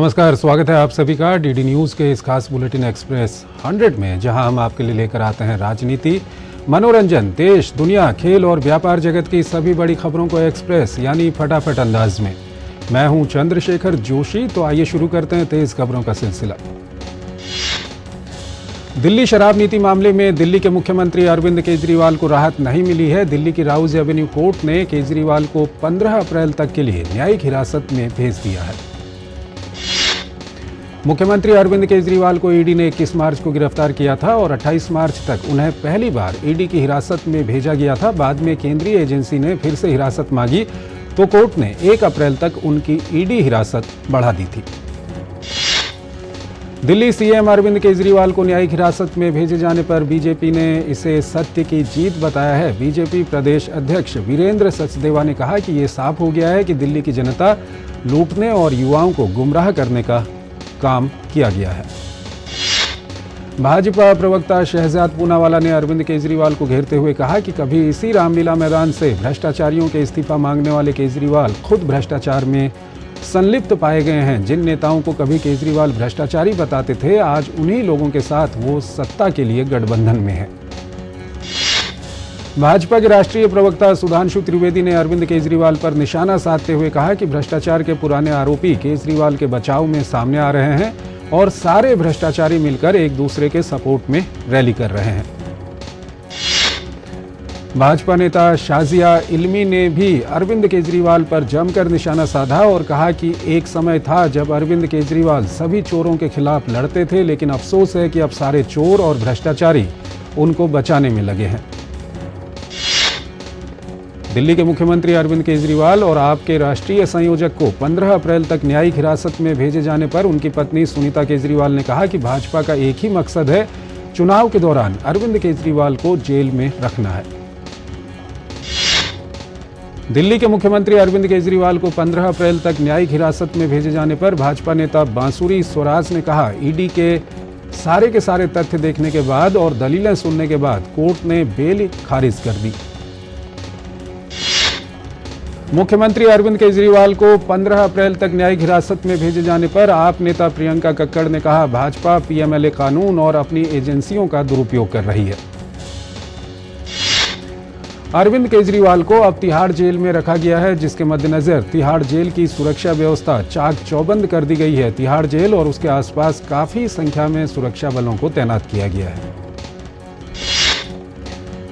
नमस्कार, स्वागत है आप सभी का डीडी न्यूज़ के इस खास बुलेटिन एक्सप्रेस 100 में, जहां हम आपके लिए लेकर आते हैं राजनीति, मनोरंजन, देश, दुनिया, खेल और व्यापार जगत की सभी बड़ी खबरों को एक्सप्रेस यानी फटाफट अंदाज में। मैं हूं चंद्रशेखर जोशी। तो आइए शुरू करते हैं तेज खबरों का सिलसिला। दिल्ली शराब नीति मामले में दिल्ली के मुख्यमंत्री अरविंद केजरीवाल को राहत नहीं मिली है। दिल्ली की राउज एवेन्यू कोर्ट ने केजरीवाल को 15 अप्रैल तक के लिए न्यायिक हिरासत में भेज दिया है। मुख्यमंत्री अरविंद केजरीवाल को ईडी ने 21 मार्च को गिरफ्तार किया था और 28 मार्च तक उन्हें पहली बार ईडी की हिरासत में भेजा गया था। बाद में केंद्रीय एजेंसी ने फिर से हिरासत मांगी तो कोर्ट ने 1 अप्रैल तक उनकी ईडी हिरासत बढ़ा दी थी। दिल्ली सीएम अरविंद केजरीवाल को न्यायिक हिरासत में भेजे जाने पर बीजेपी ने इसे सत्य की जीत बताया है। बीजेपी प्रदेश अध्यक्ष वीरेंद्र सचदेवा ने कहा कि ये साफ हो गया है कि दिल्ली की जनता लूटने और युवाओं को गुमराह करने का काम किया गया है। भाजपा प्रवक्ता शहजाद पूनावाला ने अरविंद केजरीवाल को घेरते हुए कहा कि कभी इसी रामलीला मैदान से भ्रष्टाचारियों के इस्तीफा मांगने वाले केजरीवाल खुद भ्रष्टाचार में संलिप्त पाए गए हैं। जिन नेताओं को कभी केजरीवाल भ्रष्टाचारी बताते थे, आज उन्हीं लोगों के साथ वो सत्ता के लिए गठबंधन में है। भाजपा के राष्ट्रीय प्रवक्ता सुधांशु त्रिवेदी ने अरविंद केजरीवाल पर निशाना साधते हुए कहा कि भ्रष्टाचार के पुराने आरोपी केजरीवाल के बचाव में सामने आ रहे हैं और सारे भ्रष्टाचारी मिलकर एक दूसरे के सपोर्ट में रैली कर रहे हैं। भाजपा नेता शाजिया इल्मी ने भी अरविंद केजरीवाल पर जमकर निशाना साधा और कहा कि एक समय था जब अरविंद केजरीवाल सभी चोरों के खिलाफ लड़ते थे, लेकिन अफसोस है कि अब सारे चोर और भ्रष्टाचारी उनको बचाने में लगे हैं। दिल्ली के मुख्यमंत्री अरविंद केजरीवाल और आपके राष्ट्रीय संयोजक को 15 अप्रैल तक न्यायिक हिरासत में भेजे जाने पर उनकी पत्नी सुनीता केजरीवाल ने कहा कि भाजपा का एक ही मकसद है, चुनाव के दौरान अरविंद केजरीवाल को जेल में रखना है। दिल्ली के मुख्यमंत्री अरविंद केजरीवाल को 15 अप्रैल तक न्यायिक हिरासत में भेजे जाने पर भाजपा नेता बांसुरी स्वराज ने कहा, ईडी के सारे तथ्य देखने के बाद और दलीलें सुनने के बाद कोर्ट ने बेल खारिज कर दी। मुख्यमंत्री अरविंद केजरीवाल को 15 अप्रैल तक न्यायिक हिरासत में भेजे जाने पर आप नेता प्रियंका कक्कड़ ने कहा, भाजपा पीएमएलए कानून और अपनी एजेंसियों का दुरुपयोग कर रही है। अरविंद केजरीवाल को अब तिहाड़ जेल में रखा गया है, जिसके मद्देनजर तिहाड़ जेल की सुरक्षा व्यवस्था चाक चौबंद कर दी गई है। तिहाड़ जेल और उसके आसपास काफी संख्या में सुरक्षा बलों को तैनात किया गया है।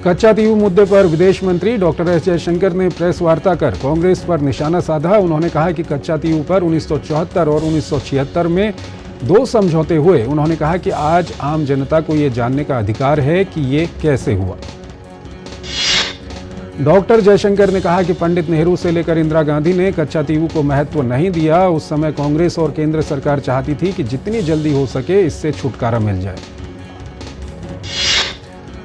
कच्चा तीयू मुद्दे पर विदेश मंत्री डॉक्टर एस जयशंकर ने प्रेस वार्ता कर कांग्रेस पर निशाना साधा। उन्होंने कहा कि कच्चा तीयू पर 1974 और 1976 में 2 समझौते हुए। उन्होंने कहा कि आज आम जनता को ये जानने का अधिकार है कि ये कैसे हुआ। डॉक्टर जयशंकर ने कहा कि पंडित नेहरू से लेकर इंदिरा गांधी ने कच्चा तीयू को महत्व नहीं दिया। उस समय कांग्रेस और केंद्र सरकार चाहती थी कि जितनी जल्दी हो सके इससे छुटकारा मिल जाए।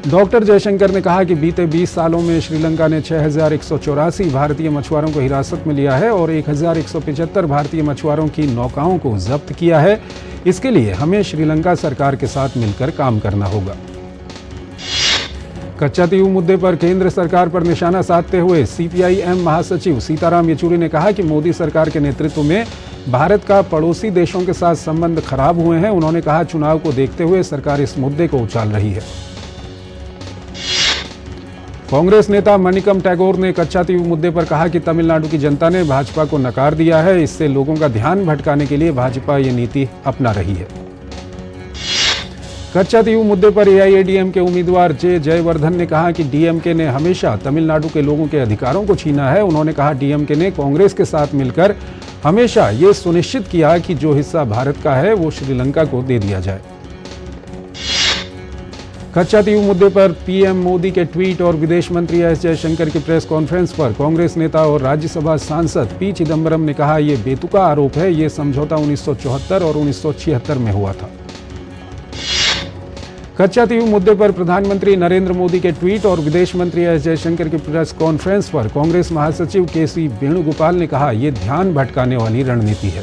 डॉक्टर जयशंकर ने कहा कि बीते 20 सालों में श्रीलंका ने 6184 भारतीय मछुआरों को हिरासत में लिया है और 1175 भारतीय मछुआरों की नौकाओं को जब्त किया है। इसके लिए हमें श्रीलंका सरकार के साथ मिलकर काम करना होगा। कच्चा तीयू मुद्दे पर केंद्र सरकार पर निशाना साधते हुए सीपीआईएम महासचिव सीताराम येचुरी ने कहा कि मोदी सरकार के नेतृत्व में भारत का पड़ोसी देशों के साथ संबंध खराब हुए हैं। उन्होंने कहा, चुनाव को देखते हुए सरकार इस मुद्दे को उछाल रही है। कांग्रेस नेता मणिकम टैगोर ने कच्चा तीयू मुद्दे पर कहा कि तमिलनाडु की जनता ने भाजपा को नकार दिया है। इससे लोगों का ध्यान भटकाने के लिए भाजपा ये नीति अपना रही है। कच्चा तीयू मुद्दे पर एआईएडीएमके उम्मीदवार जे जयवर्धन ने कहा कि डीएमके ने हमेशा तमिलनाडु के लोगों के अधिकारों को छीना है। उन्होंने कहा, डीएमके ने कांग्रेस के साथ मिलकर हमेशा ये सुनिश्चित किया कि जो हिस्सा भारत का है वो श्रीलंका को दे दिया जाए। कच्चा तीयू मुद्दे पर पीएम मोदी के ट्वीट और विदेश मंत्री एस जयशंकर की प्रेस कॉन्फ्रेंस पर कांग्रेस नेता और राज्यसभा सांसद पी चिदम्बरम ने कहा, ये बेतुका आरोप है। ये समझौता 1974 और 1976 में हुआ था। कच्चा तीयू मुद्दे पर प्रधानमंत्री नरेंद्र मोदी के ट्वीट और विदेश मंत्री एस जयशंकर की प्रेस कॉन्फ्रेंस पर कांग्रेस महासचिव केसी वेणुगोपाल ने कहा, यह ध्यान भटकाने वाली रणनीति है।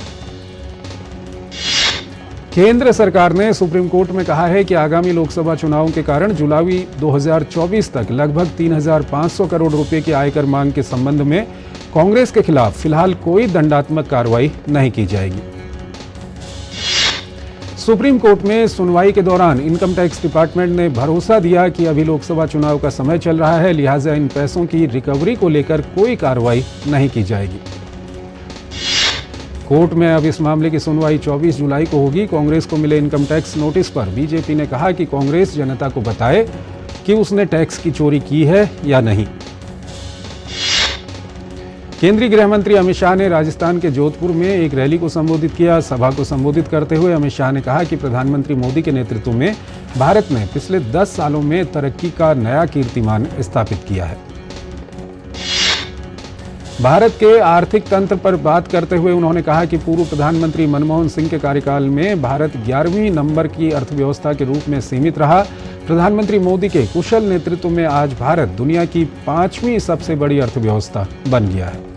केंद्र सरकार ने सुप्रीम कोर्ट में कहा है कि आगामी लोकसभा चुनावों के कारण जुलाई 2024 तक लगभग 3,500 करोड़ रुपए की आयकर मांग के संबंध में कांग्रेस के खिलाफ फिलहाल कोई दंडात्मक कार्रवाई नहीं की जाएगी। सुप्रीम कोर्ट में सुनवाई के दौरान इनकम टैक्स डिपार्टमेंट ने भरोसा दिया कि अभी लोकसभा चुनाव का समय चल रहा है, लिहाजा इन पैसों की रिकवरी को लेकर कोई कार्रवाई नहीं की जाएगी। कोर्ट में अब इस मामले की सुनवाई 24 जुलाई को होगी। कांग्रेस को मिले इनकम टैक्स नोटिस पर बीजेपी ने कहा कि कांग्रेस जनता को बताए कि उसने टैक्स की चोरी की है या नहीं। केंद्रीय गृह मंत्री अमित शाह ने राजस्थान के जोधपुर में एक रैली को संबोधित किया। सभा को संबोधित करते हुए अमित शाह ने कहा कि प्रधानमंत्री मोदी के नेतृत्व में भारत ने पिछले 10 सालों में तरक्की का नया कीर्तिमान स्थापित किया है। भारत के आर्थिक तंत्र पर बात करते हुए उन्होंने कहा कि पूर्व प्रधानमंत्री मनमोहन सिंह के कार्यकाल में भारत 11वीं नंबर की अर्थव्यवस्था के रूप में सीमित रहा। प्रधानमंत्री मोदी के कुशल नेतृत्व में आज भारत दुनिया की 5वीं सबसे बड़ी अर्थव्यवस्था बन गया है।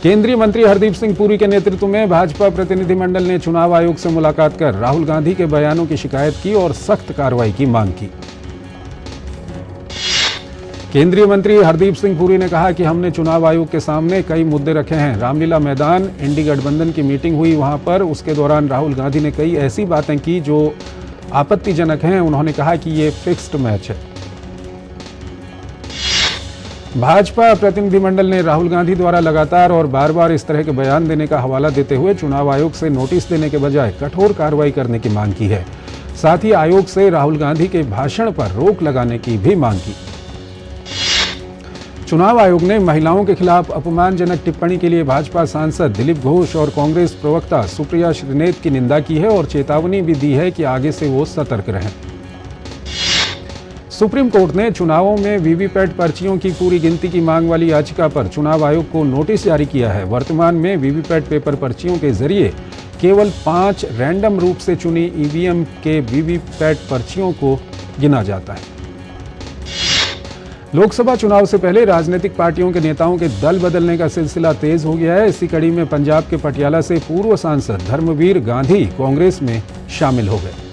केंद्रीय मंत्री हरदीप सिंह पुरी के नेतृत्व में भाजपा प्रतिनिधिमंडल ने चुनाव आयोग से मुलाकात कर राहुल गांधी के बयानों की शिकायत की और सख्त कार्रवाई की मांग की। केंद्रीय मंत्री हरदीप सिंह पुरी ने कहा कि हमने चुनाव आयोग के सामने कई मुद्दे रखे हैं। रामलीला मैदान इंडी गठबंधन की मीटिंग हुई, वहां पर उसके दौरान राहुल गांधी ने कई ऐसी बातें की जो आपत्तिजनक हैं। उन्होंने कहा कि ये फिक्स्ड मैच है। भाजपा प्रतिनिधिमंडल ने राहुल गांधी द्वारा लगातार और बार बार इस तरह के बयान देने का हवाला देते हुए चुनाव आयोग से नोटिस देने के बजाय कठोर कार्रवाई करने की मांग की है। साथ ही आयोग से राहुल गांधी के भाषण पर रोक लगाने की भी मांग की। चुनाव आयोग ने महिलाओं के खिलाफ अपमानजनक टिप्पणी के लिए भाजपा सांसद दिलीप घोष और कांग्रेस प्रवक्ता सुप्रिया श्रीनेत की निंदा की है और चेतावनी भी दी है कि आगे से वो सतर्क रहें। सुप्रीम कोर्ट ने चुनावों में वीवीपैट पर्चियों की पूरी गिनती की मांग वाली याचिका पर चुनाव आयोग को नोटिस जारी किया है। वर्तमान में वीवीपैट पेपर पर्चियों के जरिए केवल 5 रैंडम रूप से चुनी ईवीएम के वीवीपैट पर्चियों को गिना जाता है। लोकसभा चुनाव से पहले राजनीतिक पार्टियों के नेताओं के दल बदलने का सिलसिला तेज हो गया है। इसी कड़ी में पंजाब के पटियाला से पूर्व सांसद धर्मवीर गांधी कांग्रेस में शामिल हो गए।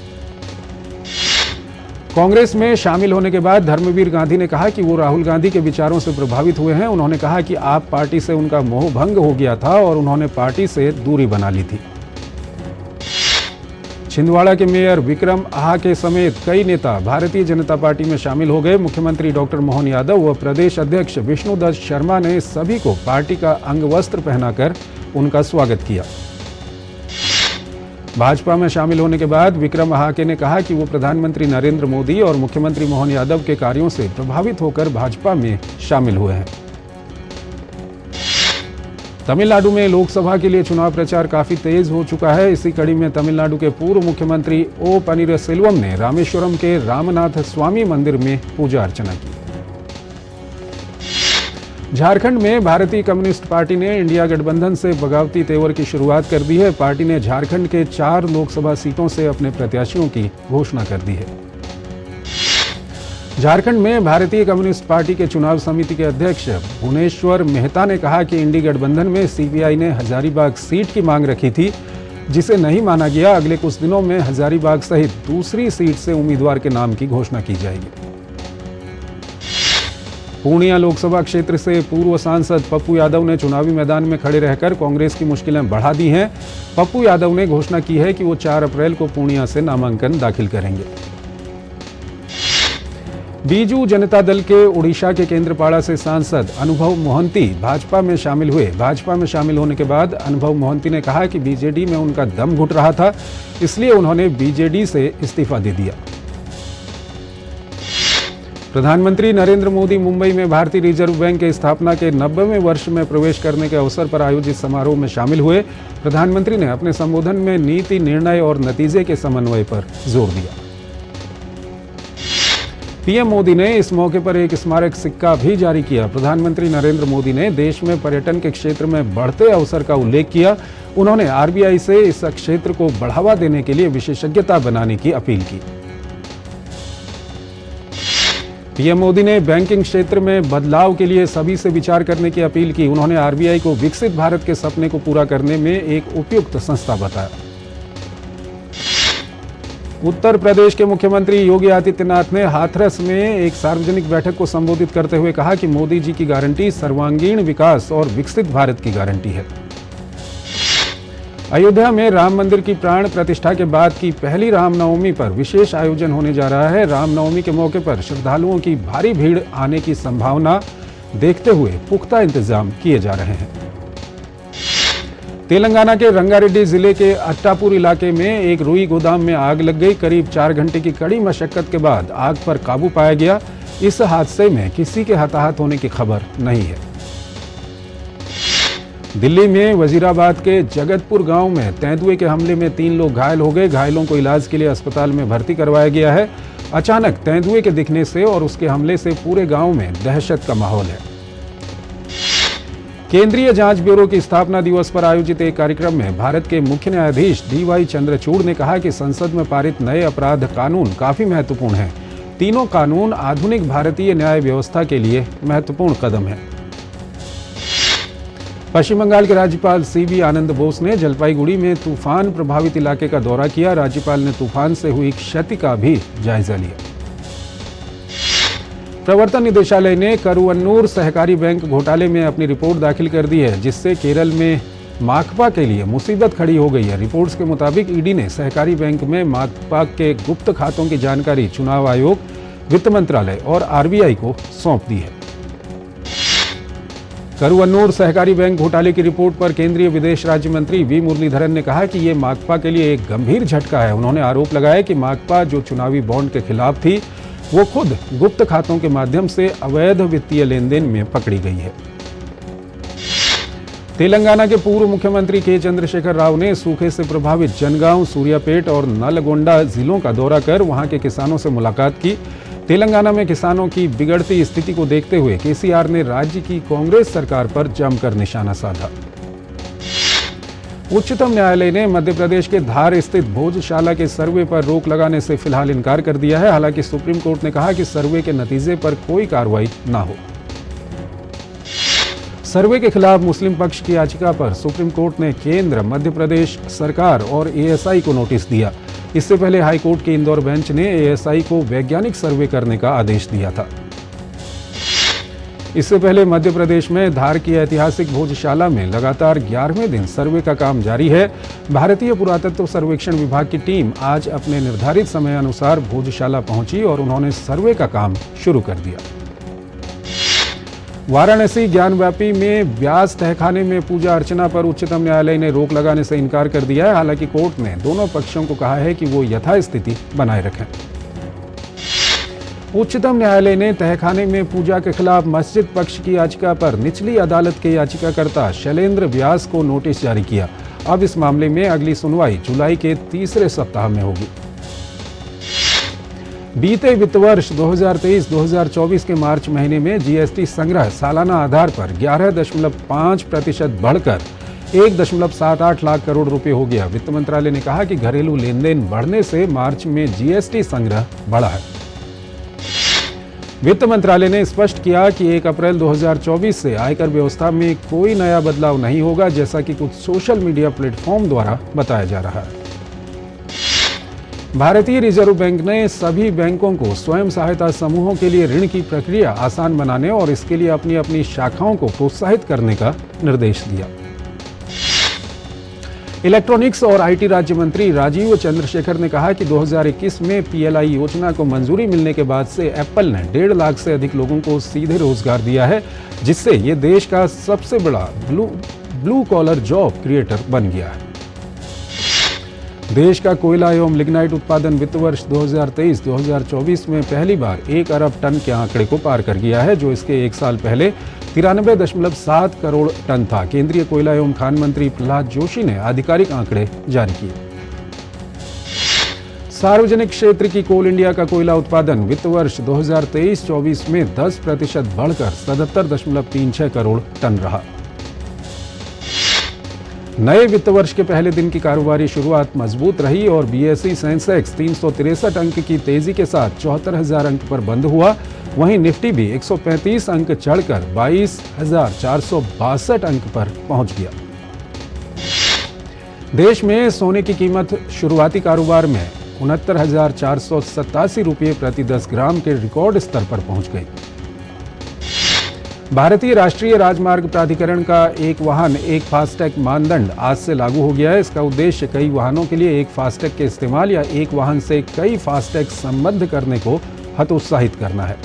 कांग्रेस में शामिल होने के बाद धर्मवीर गांधी ने कहा कि वो राहुल गांधी के विचारों से प्रभावित हुए हैं। उन्होंने कहा कि आप पार्टी से उनका मोह भंग हो गया था और उन्होंने पार्टी से दूरी बना ली थी। छिंदवाड़ा के मेयर विक्रम आहा के समेत कई नेता भारतीय जनता पार्टी में शामिल हो गए। मुख्यमंत्री डॉक्टर मोहन यादव व प्रदेश अध्यक्ष विष्णुदत्त शर्मा ने सभी को पार्टी का अंगवस्त्र पहनाकर उनका स्वागत किया। भाजपा में शामिल होने के बाद विक्रम आहाके ने कहा कि वो प्रधानमंत्री नरेंद्र मोदी और मुख्यमंत्री मोहन यादव के कार्यों से प्रभावित होकर भाजपा में शामिल हुए हैं। तमिलनाडु में लोकसभा के लिए चुनाव प्रचार काफी तेज हो चुका है। इसी कड़ी में तमिलनाडु के पूर्व मुख्यमंत्री ओ पनीरसेल्वम ने रामेश्वरम के रामनाथ स्वामी मंदिर में पूजा अर्चना की। झारखंड में भारतीय कम्युनिस्ट पार्टी ने इंडिया गठबंधन से बगावती तेवर की शुरुआत कर दी है। पार्टी ने झारखंड के 4 लोकसभा सीटों से अपने प्रत्याशियों की घोषणा कर दी है। झारखंड में भारतीय कम्युनिस्ट पार्टी के चुनाव समिति के अध्यक्ष भुवनेश्वर मेहता ने कहा कि इंडी गठबंधन में सीपीआई ने हजारीबाग सीट की मांग रखी थी, जिसे नहीं माना गया। अगले कुछ दिनों में हजारीबाग सहित दूसरी सीट से उम्मीदवार के नाम की घोषणा की जाएगी। पूर्णिया लोकसभा क्षेत्र से पूर्व सांसद पप्पू यादव ने चुनावी मैदान में खड़े रहकर कांग्रेस की मुश्किलें बढ़ा दी हैं। पप्पू यादव ने घोषणा की है कि वो 4 अप्रैल को पूर्णिया से नामांकन दाखिल करेंगे। बीजू जनता दल के उड़ीसा के केंद्रपाड़ा से सांसद अनुभव मोहंती भाजपा में शामिल हुए। भाजपा में शामिल होने के बाद अनुभव मोहंती ने कहा कि बीजेडी में उनका दम घुट रहा था, इसलिए उन्होंने बीजेडी से इस्तीफा दे दिया। प्रधानमंत्री नरेंद्र मोदी मुंबई में भारतीय रिजर्व बैंक के स्थापना के 90वें वर्ष में प्रवेश करने के अवसर पर आयोजित समारोह में शामिल हुए। प्रधानमंत्री ने अपने संबोधन में नीति, निर्णय और नतीजे के समन्वय पर जोर दिया। पीएम मोदी ने इस मौके पर एक स्मारक सिक्का भी जारी किया। प्रधानमंत्री नरेंद्र मोदी ने देश में पर्यटन के क्षेत्र में बढ़ते अवसर का उल्लेख किया। उन्होंने आरबीआई से इस क्षेत्र को बढ़ावा देने के लिए विशेषज्ञता बनाने की अपील की। पीएम मोदी ने बैंकिंग क्षेत्र में बदलाव के लिए सभी से विचार करने की अपील की। उन्होंने आरबीआई को विकसित भारत के सपने को पूरा करने में एक उपयुक्त संस्था बताया। उत्तर प्रदेश के मुख्यमंत्री योगी आदित्यनाथ ने हाथरस में एक सार्वजनिक बैठक को संबोधित करते हुए कहा कि मोदी जी की गारंटी सर्वांगीण विकास और विकसित भारत की गारंटी है। अयोध्या में राम मंदिर की प्राण प्रतिष्ठा के बाद की पहली रामनवमी पर विशेष आयोजन होने जा रहा है। रामनवमी के मौके पर श्रद्धालुओं की भारी भीड़ आने की संभावना देखते हुए पुख्ता इंतजाम किए जा रहे हैं। तेलंगाना के रंगारेड्डी जिले के अट्टापुर इलाके में एक रुई गोदाम में आग लग गई। करीब 4 घंटे की कड़ी मशक्कत के बाद आग पर काबू पाया गया। इस हादसे में किसी के हताहत होने की खबर नहीं है। दिल्ली में वजीराबाद के जगतपुर गांव में तेंदुए के हमले में 3 लोग घायल हो गए। घायलों को इलाज के लिए अस्पताल में भर्ती करवाया गया है। अचानक तेंदुए के दिखने से और उसके हमले से पूरे गांव में दहशत का माहौल है। केंद्रीय जांच ब्यूरो की स्थापना दिवस पर आयोजित एक कार्यक्रम में भारत के मुख्य न्यायाधीश DY चंद्रचूड़ ने कहा कि संसद में पारित नए अपराध कानून काफी महत्वपूर्ण हैं। तीनों कानून आधुनिक भारतीय न्याय व्यवस्था के लिए महत्वपूर्ण कदम हैं। पश्चिम बंगाल के राज्यपाल CB आनंद बोस ने जलपाईगुड़ी में तूफान प्रभावित इलाके का दौरा किया। राज्यपाल ने तूफान से हुई क्षति का भी जायजा लिया। प्रवर्तन निदेशालय ने करुवन्नूर सहकारी बैंक घोटाले में अपनी रिपोर्ट दाखिल कर दी है, जिससे केरल में माकपा के लिए मुसीबत खड़ी हो गई है। रिपोर्ट्स के मुताबिक ईडी ने सहकारी बैंक में माकपा के गुप्त खातों की जानकारी चुनाव आयोग, वित्त मंत्रालय और RBI को सौंप दी है। करुवन्नूर सहकारी बैंक घोटाले की रिपोर्ट पर केंद्रीय विदेश राज्य मंत्री V मुरलीधरन ने कहा कि ये माकपा के लिए एक गंभीर झटका है। उन्होंने आरोप लगाया कि माकपा जो चुनावी बॉन्ड के खिलाफ थी, वो खुद गुप्त खातों के माध्यम से अवैध वित्तीय लेन देन में पकड़ी गई है। तेलंगाना के पूर्व मुख्यमंत्री K चंद्रशेखर राव ने सूखे से प्रभावित जनगांव, सूर्यापेट और नलगोंडा जिलों का दौरा कर वहां के किसानों से मुलाकात की। तेलंगाना में किसानों की बिगड़ती स्थिति को देखते हुए KCR ने राज्य की कांग्रेस सरकार पर जमकर निशाना साधा। उच्चतम न्यायालय ने मध्य प्रदेश के धार स्थित भोजशाला के सर्वे पर रोक लगाने से फिलहाल इनकार कर दिया है। हालांकि सुप्रीम कोर्ट ने कहा कि सर्वे के नतीजे पर कोई कार्रवाई न हो। सर्वे के खिलाफ मुस्लिम पक्ष की याचिका पर सुप्रीम कोर्ट ने केंद्र, मध्य प्रदेश सरकार और ASI को नोटिस दिया। इससे पहले हाईकोर्ट के इंदौर बेंच ने ASI को वैज्ञानिक सर्वे करने का आदेश दिया था। इससे पहले मध्य प्रदेश में धार की ऐतिहासिक भोजशाला में लगातार 11वें दिन सर्वे का काम जारी है। भारतीय पुरातत्व सर्वेक्षण विभाग की टीम आज अपने निर्धारित समय अनुसार भोजशाला पहुंची और उन्होंने सर्वे का काम शुरू कर दिया। वाराणसी ज्ञानव्यापी में व्यास तहखाने में पूजा अर्चना पर उच्चतम न्यायालय ने रोक लगाने से इनकार कर दिया है। हालांकि कोर्ट ने दोनों पक्षों को कहा है कि वो यथास्थिति बनाए रखें। उच्चतम न्यायालय ने तहखाने में पूजा के खिलाफ मस्जिद पक्ष की याचिका पर निचली अदालत के याचिकाकर्ता शैलेंद्र व्यास को नोटिस जारी किया। अब इस मामले में अगली सुनवाई जुलाई के तीसरे सप्ताह में होगी। बीते वित्त वर्ष 2023-2024 के मार्च महीने में GST संग्रह सालाना आधार पर 11.5% बढ़कर 1.78 लाख करोड़ रुपए हो गया। वित्त मंत्रालय ने कहा कि घरेलू लेन देन बढ़ने से मार्च में GST संग्रह बढ़ा है। वित्त मंत्रालय ने स्पष्ट किया कि 1 अप्रैल 2024 से आयकर व्यवस्था में कोई नया बदलाव नहीं होगा, जैसा कि कुछ सोशल मीडिया प्लेटफॉर्म द्वारा बताया जा रहा है। भारतीय रिजर्व बैंक ने सभी बैंकों को स्वयं सहायता समूहों के लिए ऋण की प्रक्रिया आसान बनाने और इसके लिए अपनी अपनी शाखाओं को प्रोत्साहित करने का निर्देश दिया। इलेक्ट्रॉनिक्स और IT राज्य मंत्री राजीव चंद्रशेखर ने कहा कि 2021 में PLI योजना को मंजूरी मिलने के बाद से एप्पल ने 1.5 लाख से अधिक लोगों को सीधे रोजगार दिया है, जिससे ये देश का सबसे बड़ा ब्लू कॉलर जॉब क्रिएटर बन गया है। देश का कोयला एवं लिग्नाइट उत्पादन वित्त वर्ष 2023-2024 में पहली बार 1 अरब टन के आंकड़े को पार कर गया है, जो इसके 1 साल पहले 93.7 करोड़ टन था। केंद्रीय कोयला एवं खान मंत्री प्रहलाद जोशी ने आधिकारिक आंकड़े जारी किए। सार्वजनिक क्षेत्र की कोल इंडिया का कोयला उत्पादन वित्त वर्ष 2023-24 में 10% बढ़कर 77.36 करोड़ टन रहा। नए वित्त वर्ष के पहले दिन की कारोबारी शुरुआत मजबूत रही और BSE सेंसेक्स 363 अंक की तेजी के साथ 74,000 अंक पर बंद हुआ। वहीं निफ्टी भी 135 अंक चढ़कर 22,462 अंक पर पहुंच गया। देश में सोने की कीमत शुरुआती कारोबार में 69,487 रुपये प्रति 10 ग्राम के रिकॉर्ड स्तर पर पहुंच गई। भारतीय राष्ट्रीय राजमार्ग प्राधिकरण का एक वाहन एक फास्टैग मानदंड आज से लागू हो गया है। इसका उद्देश्य कई वाहनों के लिए एक फास्टैग के इस्तेमाल या एक वाहन से कई फास्टैग संबद्ध करने को हतोत्साहित करना है।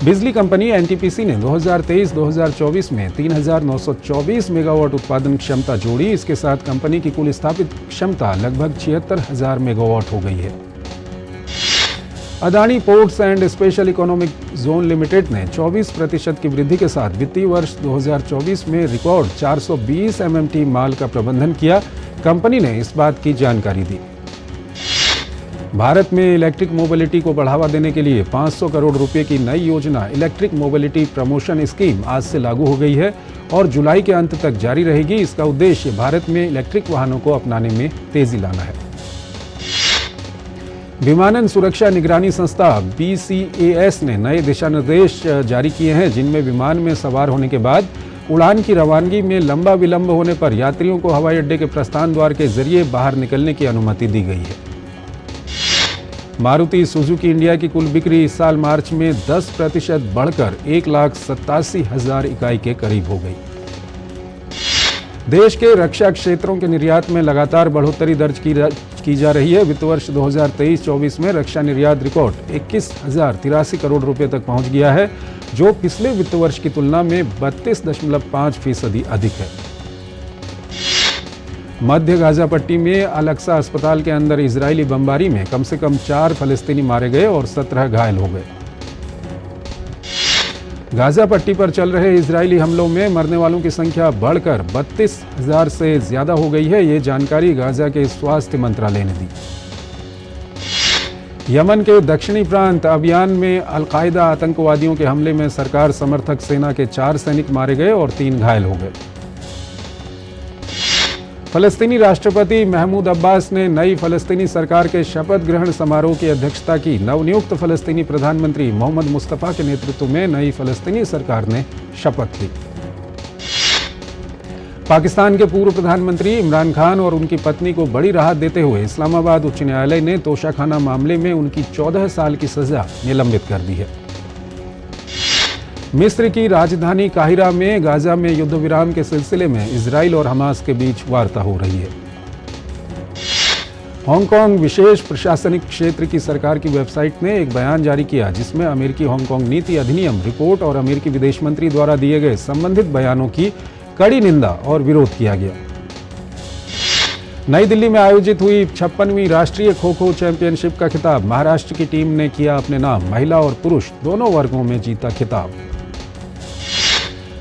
बिजली कंपनी एनटीपीसी ने 2023-2024 में 3,924 मेगावाट उत्पादन क्षमता जोड़ी। इसके साथ कंपनी की कुल स्थापित क्षमता लगभग 76,000 मेगावाट हो गई है। Adani ports and special economic zone limited ने 24% की वृद्धि के साथ वित्तीय वर्ष 2024 में रिकॉर्ड 420 MMT माल का प्रबंधन किया। कंपनी ने इस बात की जानकारी दी। भारत में इलेक्ट्रिक मोबिलिटी को बढ़ावा देने के लिए 500 करोड़ रुपए की नई योजना इलेक्ट्रिक मोबिलिटी प्रमोशन स्कीम आज से लागू हो गई है और जुलाई के अंत तक जारी रहेगी। इसका उद्देश्य भारत में इलेक्ट्रिक वाहनों को अपनाने में तेजी लाना है। विमानन सुरक्षा निगरानी संस्था BCAS ने नए दिशा निर्देश जारी किए हैं, जिनमें विमान में सवार होने के बाद उड़ान की रवानगी में लंबा विलंब होने पर यात्रियों को हवाई अड्डे के प्रस्थान द्वार के जरिए बाहर निकलने की अनुमति दी गई है। मारुति सुजुकी इंडिया की कुल बिक्री इस साल मार्च में 10% बढ़कर 1,87,000 इकाई के करीब हो गई। देश के रक्षा क्षेत्रों के निर्यात में लगातार बढ़ोतरी दर्ज की जा रही है। वित्त वर्ष 2023-24 में रक्षा निर्यात रिकॉर्ड 21,083 करोड़ रुपए तक पहुंच गया है, जो पिछले वित्त वर्ष की तुलना में 32.5% अधिक है। मध्य गाजा पट्टी में अल-अक्सा अस्पताल के अंदर इजरायली बमबारी में कम से कम 4 फलस्तीनी मारे गए और 17 घायल हो गए। गाजा पट्टी पर चल रहे इजरायली हमलों में मरने वालों की संख्या बढ़कर 32,000 से ज्यादा हो गई है। ये जानकारी गाजा के स्वास्थ्य मंत्रालय ने दी। यमन के दक्षिणी प्रांत अबियान में अल-कायदा आतंकवादियों के हमले में सरकार समर्थक सेना के 4 सैनिक मारे गए और 3 घायल हो गए। फलस्तीनी राष्ट्रपति महमूद अब्बास ने नई फलस्तीनी सरकार के शपथ ग्रहण समारोह की अध्यक्षता की। नवनियुक्त फलस्तीनी प्रधानमंत्री मोहम्मद मुस्तफा के नेतृत्व में नई फलस्तीनी सरकार ने शपथ ली। पाकिस्तान के पूर्व प्रधानमंत्री इमरान खान और उनकी पत्नी को बड़ी राहत देते हुए इस्लामाबाद उच्च न्यायालय ने तोशाखाना मामले में उनकी 14 साल की सजा निलंबित कर दी है। मिस्र की राजधानी काहिरा में गाजा में युद्ध विराम के सिलसिले में इजराइल और हमास के बीच वार्ता हो रही है। हांगकांग विशेष प्रशासनिक क्षेत्र की सरकार की वेबसाइट ने एक बयान जारी किया, जिसमें अमेरिकी हांगकांग नीति अधिनियम रिपोर्ट और अमेरिकी विदेश मंत्री द्वारा दिए गए संबंधित बयानों की कड़ी निंदा और विरोध किया गया। नई दिल्ली में आयोजित हुई 56वीं राष्ट्रीय खो खो चैंपियनशिप का खिताब महाराष्ट्र की टीम ने किया अपने नाम। महिला और पुरुष दोनों वर्गों में जीता खिताब।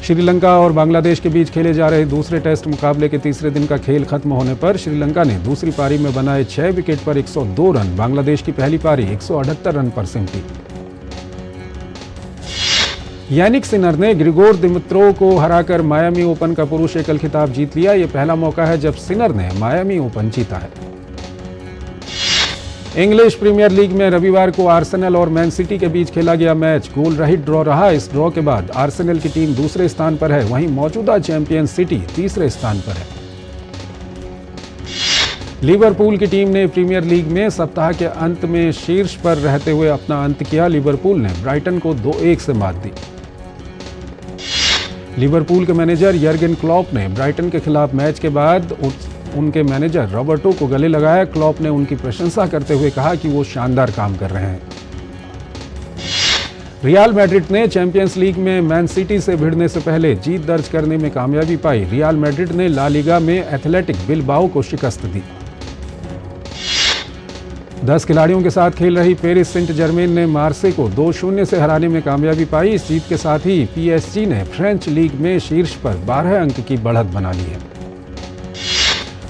श्रीलंका और बांग्लादेश के बीच खेले जा रहे दूसरे टेस्ट मुकाबले के तीसरे दिन का खेल खत्म होने पर श्रीलंका ने दूसरी पारी में बनाए 6 विकेट पर 102 रन। बांग्लादेश की पहली पारी 178 रन पर सिमटी। यानिक सिनर ने ग्रिगोर दिमित्रोव को हराकर मायामी ओपन का पुरुष एकल खिताब जीत लिया। यह पहला मौका है जब सिनर ने मायामी ओपन जीता है। इंग्लिश प्रीमियर लीग में रविवार को आर्सेनल और मैन सिटी के बीच खेला गया मैच गोल रहित ड्रॉ रहा। इस ड्रॉ के बाद आर्सेनल की टीम दूसरे स्थान पर है, वहीं मौजूदा चैंपियन सिटी तीसरे स्थान पर है। लिवरपूल की टीम ने प्रीमियर लीग में सप्ताह के अंत में शीर्ष पर रहते हुए अपना अंत किया। लिवरपूल ने ब्राइटन को 2-1 से मात दी। लिवरपूल के मैनेजर यर्गन क्लॉप ने ब्राइटन के खिलाफ मैच के बाद उनके मैनेजर रॉबर्टो को गले लगाया। क्लॉप ने उनकी प्रशंसा करते हुए कहा कि वो शानदार काम कर रहे हैं। रियल मैड्रिड ने चैंपियंस लीग में मैन सिटी से भिड़ने से पहले जीत दर्ज करने में कामयाबी पाई। रियल मैड्रिड ने ला लीगा में एथलेटिक बिलबाओ को शिकस्त दी। 10 खिलाड़ियों के साथ खेल रही पेरिस सेंट जर्मेन ने मार्से को 2-0 से हराने में कामयाबी पाई। इस जीत के साथ ही PSG ने फ्रेंच लीग में शीर्ष पर 12 अंक की बढ़त बना ली है।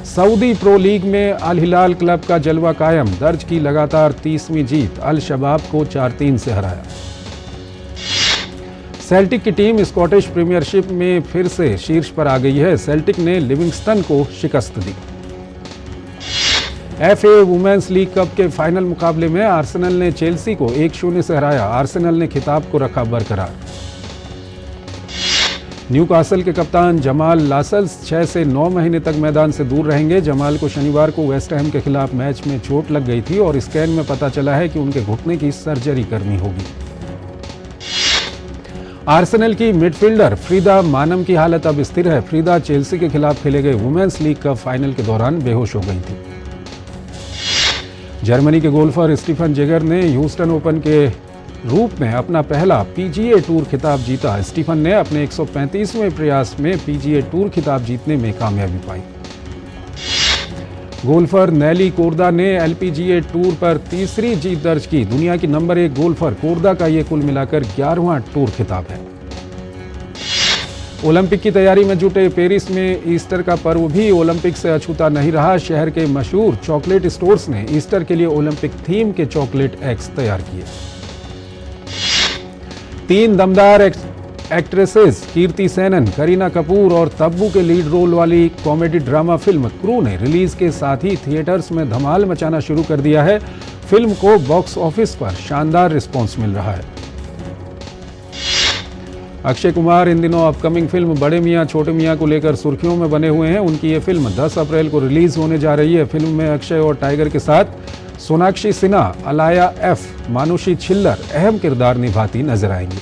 सऊदी प्रो लीग में अल हिलाल क्लब का जलवा कायम। दर्ज की लगातार 30वीं जीत। अल शबाब को 4-3 से हराया। सेल्टिक की टीम स्कॉटिश प्रीमियरशिप में फिर से शीर्ष पर आ गई है। सेल्टिक ने लिविंगस्टन को शिकस्त दी। FA वुमेन्स लीग कप के फाइनल मुकाबले में आर्सेनल ने चेल्सी को 1-0 से हराया। आर्सेनल ने खिताब को रखा बरकरार। न्यूकासल के कप्तान जमाल लासल्स 6 से 9 महीने तक मैदान से दूर रहेंगे। जमाल को शनिवार को वेस्ट हैम के खिलाफ मैच में चोट लग गई थी और स्कैन में पता चला है कि उनके घुटने की सर्जरी करनी होगी। आर्सेनल की मिडफील्डर फ्रीदा मानम की हालत अब स्थिर है। फ्रीदा चेल्सी के खिलाफ खेले गए वुमेन्स लीग कप फाइनल के दौरान बेहोश हो गई थी। जर्मनी के गोल्फर स्टीफन जेगर ने ह्यूस्टन ओपन के रूप में अपना पहला पीजीए टूर खिताब जीता। स्टीफन ने अपने 135वें प्रयास में पीजीए टूर खिताब जीतने में कामयाबी पाई। गोल्फर नेली कोर्दा ने एलपीजीए टूर पर तीसरी जीत दर्ज की। दुनिया की नंबर 1 गोल्फर कोर्दा का ये कुल मिलाकर 11वां टूर खिताब है। ओलंपिक की तैयारी में जुटे पेरिस में ईस्टर का पर्व भी ओलंपिक से अछूता नहीं रहा। शहर के मशहूर चॉकलेट स्टोर्स ने ईस्टर के लिए ओलंपिक थीम के चॉकलेट एग्स तैयार किए। 3 दमदार एक्ट्रेसेस कीर्ति सेनन, करीना कपूर और तब्बू के लीड रोल वाली कॉमेडी ड्रामा फिल्म क्रू ने रिलीज के साथ ही थिएटर्स में धमाल मचाना शुरू कर दिया है। फिल्म को बॉक्स ऑफिस पर शानदार रिस्पांस मिल रहा है। अक्षय कुमार इन दिनों अपकमिंग फिल्म बड़े मियां छोटे मियां को लेकर सुर्खियों में बने हुए हैं। उनकी ये फिल्म 10 अप्रैल को रिलीज होने जा रही है। फिल्म में अक्षय और टाइगर के साथ सोनाक्षी सिन्हा, अलाया एफ, मानुषी छिल्लर अहम किरदार निभाती नजर आएंगी।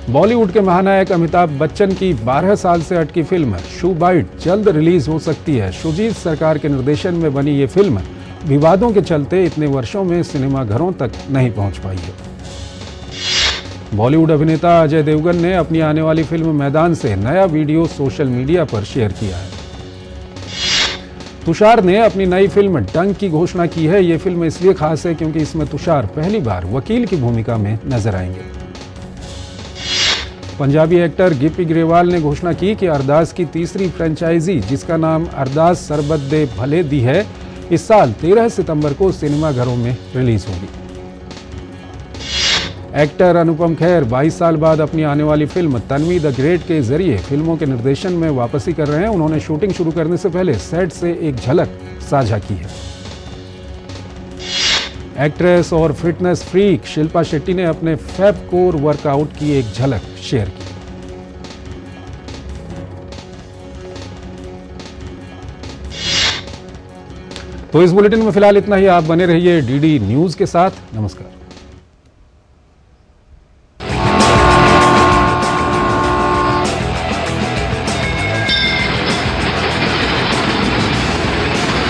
बॉलीवुड के महानायक अमिताभ बच्चन की 12 साल से अटकी फिल्म शू बाइट जल्द रिलीज हो सकती है। शुजीत सरकार के निर्देशन में बनी ये फिल्म विवादों के चलते इतने वर्षों में सिनेमाघरों तक नहीं पहुंच पाई है। बॉलीवुड अभिनेता अजय देवगन ने अपनी आने वाली फिल्म मैदान से नया वीडियो सोशल मीडिया पर शेयर किया है। तुषार ने अपनी नई फिल्म डंक की घोषणा की है। ये फिल्म इसलिए खास है क्योंकि इसमें तुषार पहली बार वकील की भूमिका में नजर आएंगे। पंजाबी एक्टर गिप्पी ग्रेवाल ने घोषणा की कि अरदास की तीसरी फ्रेंचाइजी, जिसका नाम अरदास सरबत दे भले दी है, इस साल 13 सितंबर को सिनेमाघरों में रिलीज होगी। एक्टर अनुपम खेर 22 साल बाद अपनी आने वाली फिल्म तन्वी द ग्रेट के जरिए फिल्मों के निर्देशन में वापसी कर रहे हैं। उन्होंने शूटिंग शुरू करने से पहले सेट से एक झलक साझा की है। एक्ट्रेस और फिटनेस फ्रीक शिल्पा शेट्टी ने अपने फैब कोर वर्कआउट की एक झलक शेयर की। तो इस बुलेटिन में फिलहाल इतना ही। आप बने रहिए डीडी न्यूज के साथ। नमस्कार।